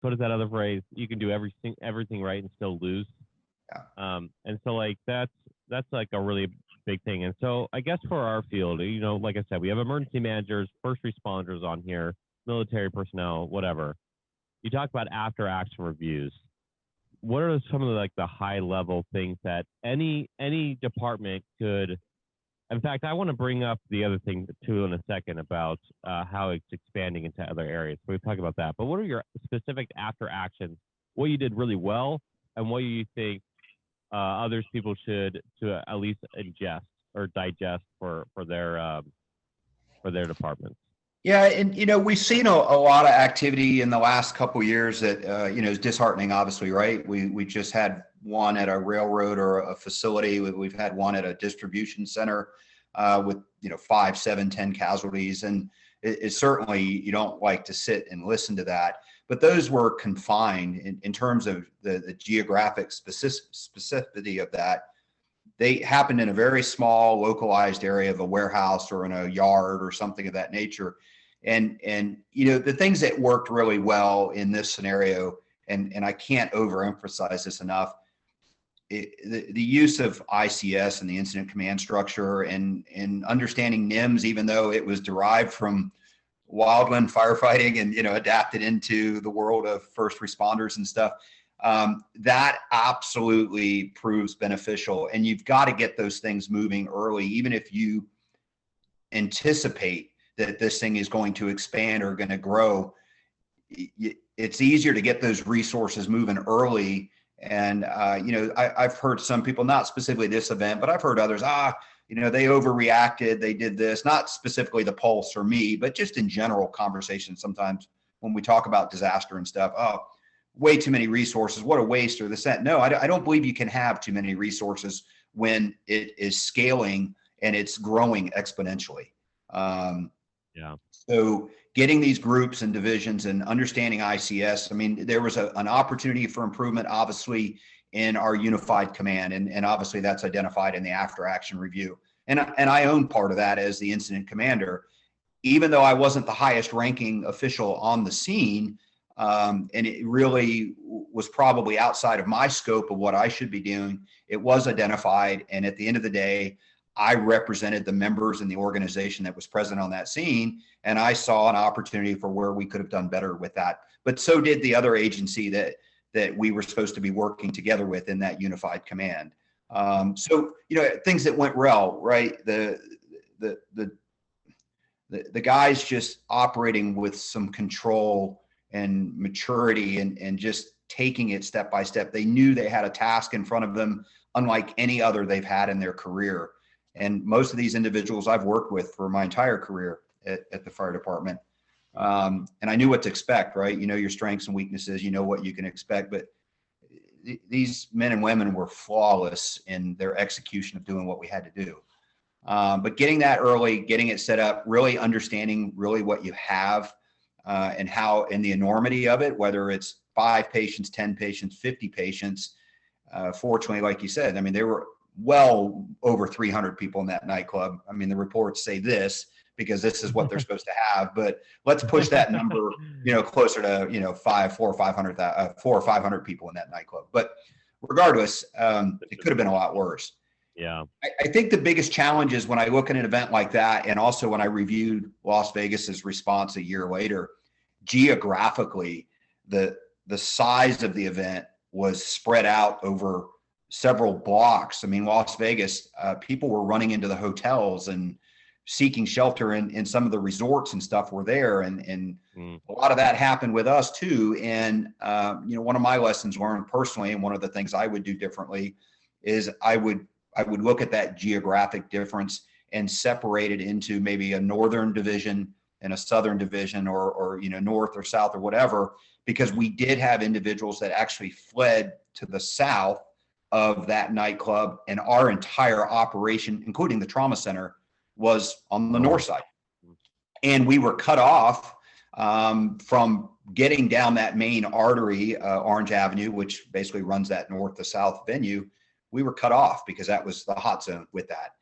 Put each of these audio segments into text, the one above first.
what is that other phrase? You can do everything right and still lose. Yeah. And so like that's like a really big thing. And so I guess for our field, like I said, we have emergency managers, first responders on here, military personnel, whatever. You talk about after action reviews. What are some of the high level things that any department could? In fact, I want to bring up the other thing too in a second about how it's expanding into other areas. So we talk about that. But what are your specific after actions? What you did really well, and what you think others people should to at least ingest or digest for their departments. Yeah, and we've seen a lot of activity in the last couple of years that is disheartening. Obviously, right? We just had one at a railroad or a facility. We've had one at a distribution center with 5, 7, 10 casualties, and it certainly you don't like to sit and listen to that. But those were confined in terms of the geographic specificity of that. They happened in a very small, localized area of a warehouse or in a yard or something of that nature. And the things that worked really well in this scenario, and I can't overemphasize this enough, the use of ICS and the incident command structure and understanding NIMS, even though it was derived from wildland firefighting and adapted into the world of first responders and stuff. That absolutely proves beneficial, and you've got to get those things moving early, even if you anticipate that this thing is going to expand or going to grow. It's easier to get those resources moving early. And I've heard some people, not specifically this event, but I've heard others, they overreacted, they did this, not specifically the Pulse or me, but just in general conversations sometimes when we talk about disaster and stuff. Way too many resources, what a waste, or this, that. No, I don't believe you can have too many resources when it is scaling and it's growing exponentially. So getting these groups and divisions and understanding ICS, I mean, there was an opportunity for improvement, obviously, in our unified command. And obviously that's identified in the after action review. And I own part of that as the incident commander, even though I wasn't the highest ranking official on the scene. And it really was probably outside of my scope of what I should be doing. It was identified. And at the end of the day, I represented the members in the organization that was present on that scene. And I saw an opportunity for where we could have done better with that. But so did the other agency that we were supposed to be working together with in that unified command. So, things that went well, right? The guys just operating with some control and maturity and just taking it step by step. They knew they had a task in front of them, unlike any other they've had in their career. And most of these individuals I've worked with for my entire career at the fire department. And I knew what to expect, right? Your strengths and weaknesses, what you can expect, but these men and women were flawless in their execution of doing what we had to do. But getting that early, getting it set up, really understanding really what you have and how, and the enormity of it, whether it's 5 patients, 10 patients, 50 patients. Fortunately, like you said, I mean, there were well over 300 people in that nightclub. I mean, the reports say this because this is what they're supposed to have, but let's push that number, closer to, 400 or 500 people in that nightclub. But regardless, it could have been a lot worse. Yeah. I think the biggest challenge is when I look at an event like that, and also when I reviewed Las Vegas's response a year later, geographically, the size of the event was spread out over several blocks. I mean, Las Vegas, people were running into the hotels and seeking shelter in some of the resorts and stuff were there. And a lot of that happened with us too. And, one of my lessons learned personally, and one of the things I would do differently is I would look at that geographic difference and separate it into maybe a northern division and a southern division or north or south or whatever, because we did have individuals that actually fled to the south of that nightclub, and our entire operation, including the trauma center, was on the north side. And we were cut off from getting down that main artery, Orange Avenue, which basically runs that north to south venue. We were cut off because that was the hot zone with that.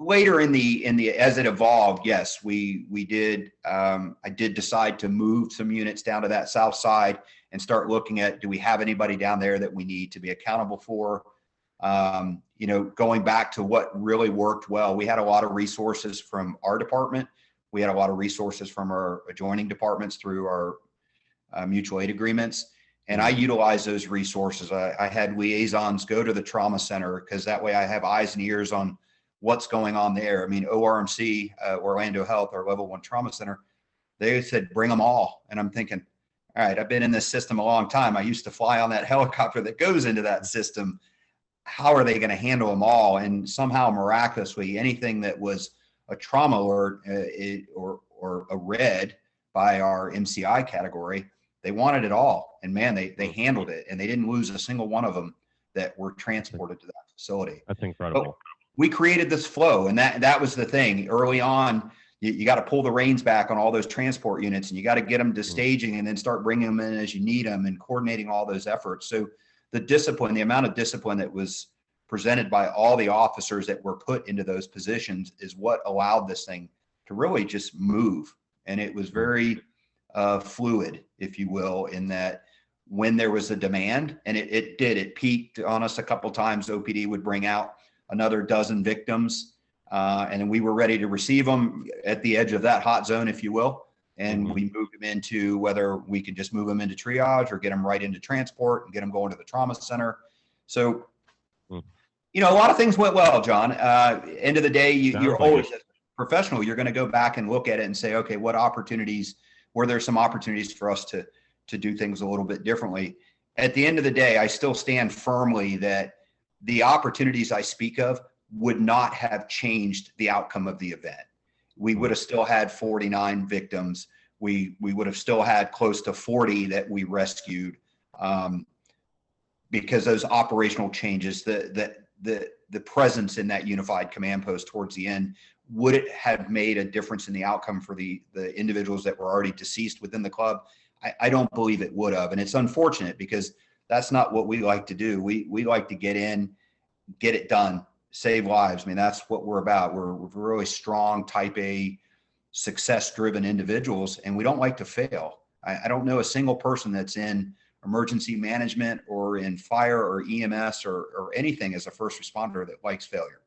Later in the as it evolved, yes, we did. I did decide to move some units down to that south side, and start looking at, do we have anybody down there that we need to be accountable for? You know, going back to what really worked well, we had a lot of resources from our department. We had a lot of resources from our adjoining departments through our mutual aid agreements. And I utilized those resources. I had liaisons go to the trauma center, because that way I have eyes and ears on what's going on there. I mean, ORMC, Orlando Health, our level 1 trauma center, they said, bring them all. And I'm thinking, all right, I've been in this system a long time. I used to fly on that helicopter that goes into that system. How are they going to handle them all? And somehow, miraculously, anything that was a trauma alert or a red by our MCI category, they wanted it all. And man, they handled it, and they didn't lose a single one of them that were transported to that facility. That's incredible. But we created this flow, and that was the thing. Early on, you got to pull the reins back on all those transport units, and you got to get them to staging, and then start bringing them in as you need them, and coordinating all those efforts. So the discipline, the amount of discipline that was presented by all the officers that were put into those positions is what allowed this thing to really just move. And it was very fluid, if you will, in that when there was a demand, and it peaked on us a couple times. OPD would bring out another dozen victims, and then we were ready to receive them at the edge of that hot zone, if you will. And we moved them into, whether we could just move them into triage or get them right into transport and get them going to the trauma center. So, you know, a lot of things went well, John. End of the day, you're always, as a professional, you're going to go back and look at it and say, okay, what opportunities, were there some opportunities for us to do things a little bit differently? At the end of the day, I still stand firmly that the opportunities I speak of would not have changed the outcome of the event. We would have still had 49 victims. We would have still had close to 40 that we rescued, because those operational changes, the presence in that unified command post towards the end, would it have made a difference in the outcome for the individuals that were already deceased within the club? I don't believe it would have. And it's unfortunate, because that's not what we like to do. We like to get in, get it done, save lives. I mean, that's what we're about. We're really strong, type A, success-driven individuals, and we don't like to fail. I don't know a single person that's in emergency management or in fire or EMS or anything as a first responder that likes failure.